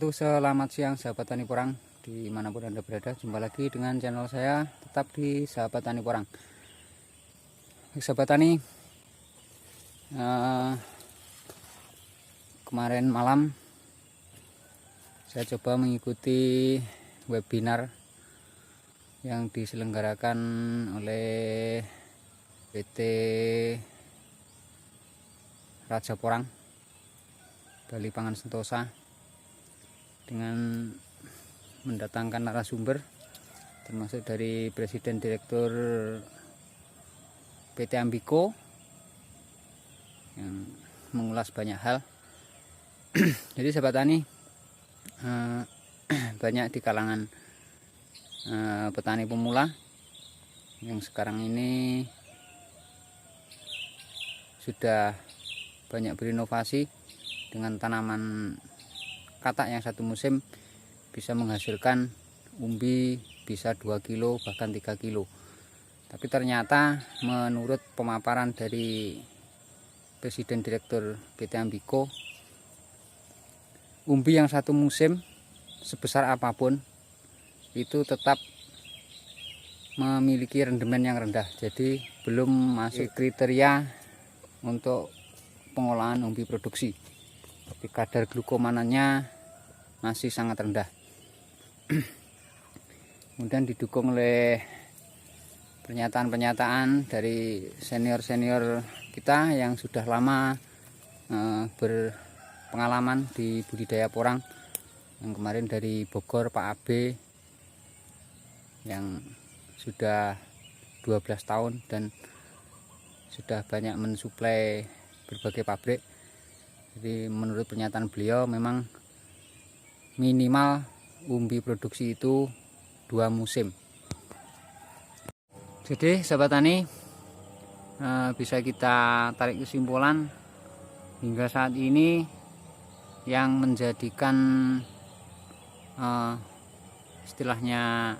wabarakatuh. Selamat siang sahabat tani porang dimanapun Anda berada. Jumpa lagi dengan channel saya, tetap di sahabat tani porang. Sahabat tani, kemarin malam saya coba mengikuti webinar yang diselenggarakan oleh PT Raja Porang Bali Pangan Sentosa dengan mendatangkan narasumber termasuk dari Presiden Direktur PT Ambiko yang mengulas banyak hal. Jadi sahabat tani, banyak di kalangan petani pemula yang sekarang ini sudah banyak berinovasi dengan tanaman katak yang satu musim bisa menghasilkan umbi bisa 2 kilo bahkan 3 kilo. Tapi ternyata menurut pemaparan dari Presiden Direktur PT Ambiko, umbi yang satu musim sebesar apapun itu tetap memiliki rendemen yang rendah. Jadi belum masuk kriteria untuk pengolahan umbi produksi. Tapi kadar glukomanannya masih sangat rendah. Kemudian didukung oleh pernyataan-pernyataan dari senior-senior kita yang sudah lama berpengalaman di budidaya porang. Yang kemarin dari Bogor Pak Abe yang sudah 12 tahun dan sudah banyak mensuplai berbagai pabrik. Jadi menurut pernyataan beliau memang minimal umbi produksi itu 2 musim. Jadi sahabat tani, bisa kita tarik kesimpulan hingga saat ini yang menjadikan istilahnya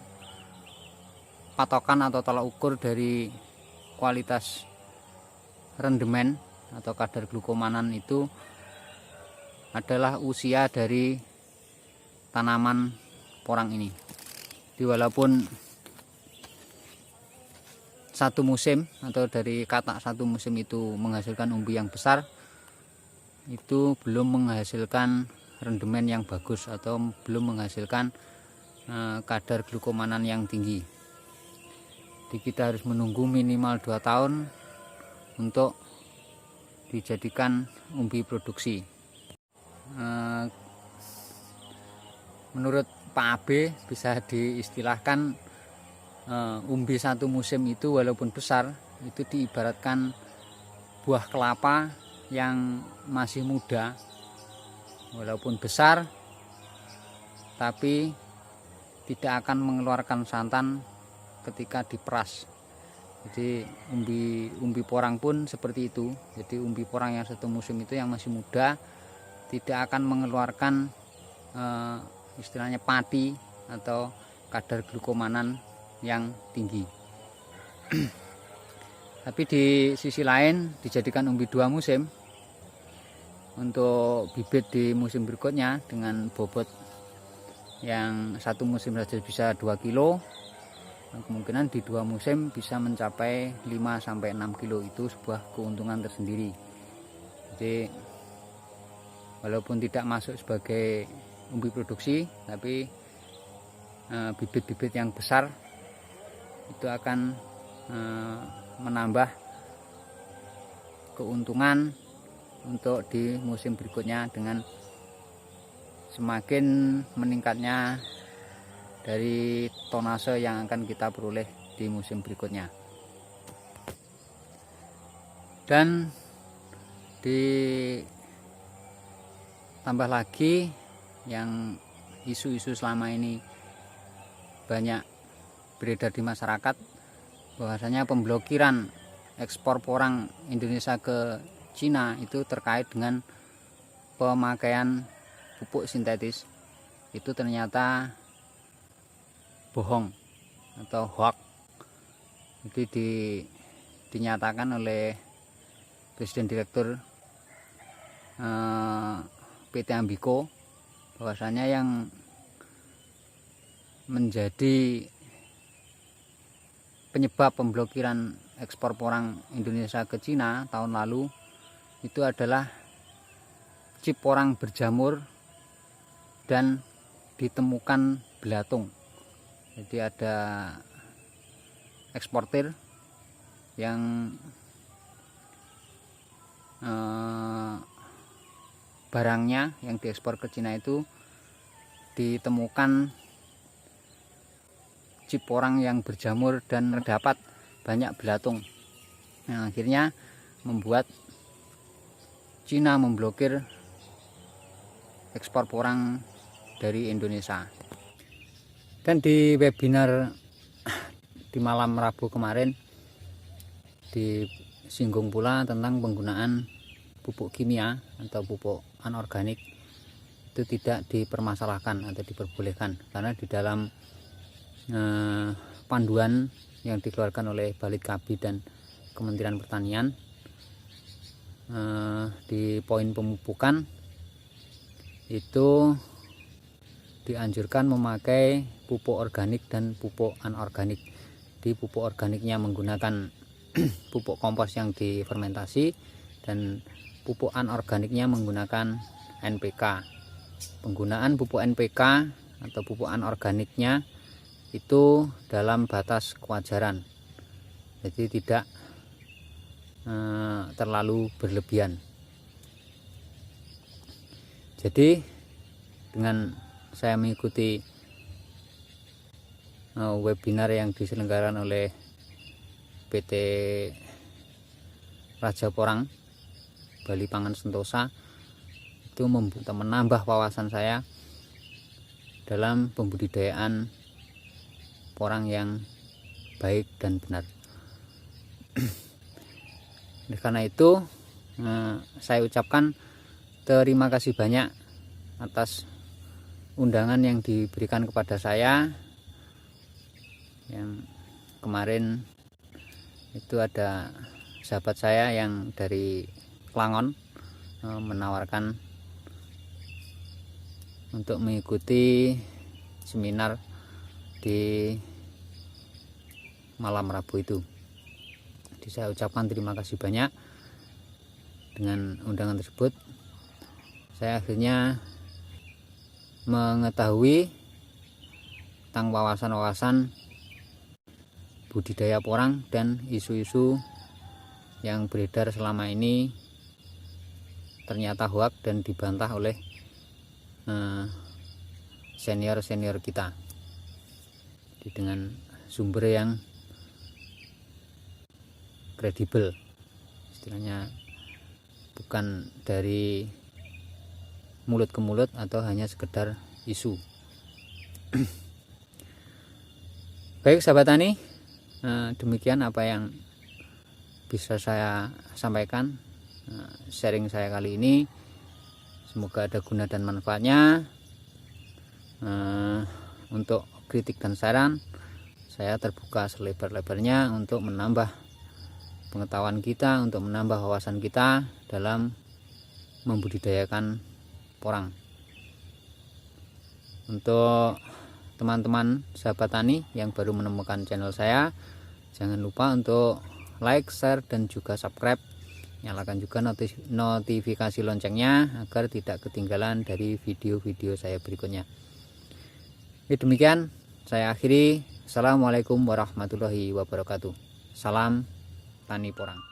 patokan atau tolak ukur dari kualitas rendemen atau kadar glukomanan itu adalah usia dari tanaman porang ini. Jadi walaupun satu musim atau dari katak satu musim itu menghasilkan umbi yang besar, itu belum menghasilkan rendemen yang bagus atau belum menghasilkan kadar glukomanan yang tinggi. Jadi kita harus menunggu minimal 2 tahun untuk dijadikan umbi produksi. Menurut Pak Abe bisa diistilahkan umbi satu musim itu walaupun besar itu diibaratkan buah kelapa yang masih muda, walaupun besar tapi tidak akan mengeluarkan santan ketika diperas. Jadi umbi porang pun seperti itu. Jadi umbi porang yang satu musim itu yang masih muda tidak akan mengeluarkan istilahnya pati atau kadar glukomanan yang tinggi. Tapi di sisi lain dijadikan umbi 2 musim untuk bibit di musim berikutnya dengan bobot yang satu musim saja bisa 2 kilo, kemungkinan di 2 musim bisa mencapai 5-6 kilo. Itu sebuah keuntungan tersendiri. Jadi walaupun tidak masuk sebagai umbi produksi, tapi bibit-bibit yang besar itu akan menambah keuntungan untuk di musim berikutnya dengan semakin meningkatnya dari tonase yang akan kita peroleh di musim berikutnya. Dan ditambah lagi yang isu-isu selama ini banyak beredar di masyarakat, bahwasanya pemblokiran ekspor porang Indonesia ke Cina itu terkait dengan pemakaian pupuk sintetis. Itu ternyata bohong atau hoax. Jadi dinyatakan oleh Presiden Direktur PT Ambiko bahwasanya yang menjadi penyebab pemblokiran ekspor porang Indonesia ke Cina tahun lalu itu adalah chip porang berjamur dan ditemukan belatung. Jadi ada eksportir yang barangnya yang diekspor ke Cina itu ditemukan chip porang yang berjamur dan terdapat banyak belatung. Nah, akhirnya membuat Cina memblokir ekspor porang dari Indonesia. Dan di webinar di malam Rabu kemarin disinggung pula tentang penggunaan pupuk kimia atau pupuk anorganik itu tidak dipermasalahkan atau diperbolehkan, karena di dalam panduan yang dikeluarkan oleh Balitkabi dan Kementerian Pertanian di poin pemupukan itu dianjurkan memakai pupuk organik dan pupuk anorganik. Di pupuk organiknya menggunakan pupuk kompos yang difermentasi, dan pupuk anorganiknya menggunakan NPK. Penggunaan pupuk NPK atau pupuk anorganiknya itu dalam batas kewajaran, jadi tidak terlalu berlebihan. Jadi dengan saya mengikuti webinar yang diselenggarakan oleh PT Raja Porang Bali Pangan Sentosa, itu menambah wawasan saya dalam pembudidayaan porang yang baik dan benar. Karena itu saya ucapkan terima kasih banyak atas undangan yang diberikan kepada saya. Yang kemarin itu ada sahabat saya yang dari Klangon menawarkan untuk mengikuti seminar di malam Rabu itu. Jadi saya ucapkan terima kasih banyak. Dengan undangan tersebut saya akhirnya mengetahui tentang wawasan-wawasan budidaya porang dan isu-isu yang beredar selama ini ternyata hoak dan dibantah oleh senior-senior kita dengan sumber yang kredibel, istilahnya bukan dari mulut ke mulut atau hanya sekedar isu. Baik sahabat tani, demikian apa yang bisa saya sampaikan, sharing saya kali ini. Semoga ada guna dan manfaatnya. Untuk kritik dan saran, saya terbuka selebar-lebarnya untuk menambah pengetahuan kita, untuk menambah wawasan kita dalam membudidayakan porang. Untuk teman-teman sahabat tani yang baru menemukan channel saya, jangan lupa untuk like, share, dan juga subscribe. Nyalakan juga notifikasi loncengnya agar tidak ketinggalan dari video-video saya berikutnya. Demikian saya akhiri. Assalamualaikum warahmatullahi wabarakatuh. Salam tani porang.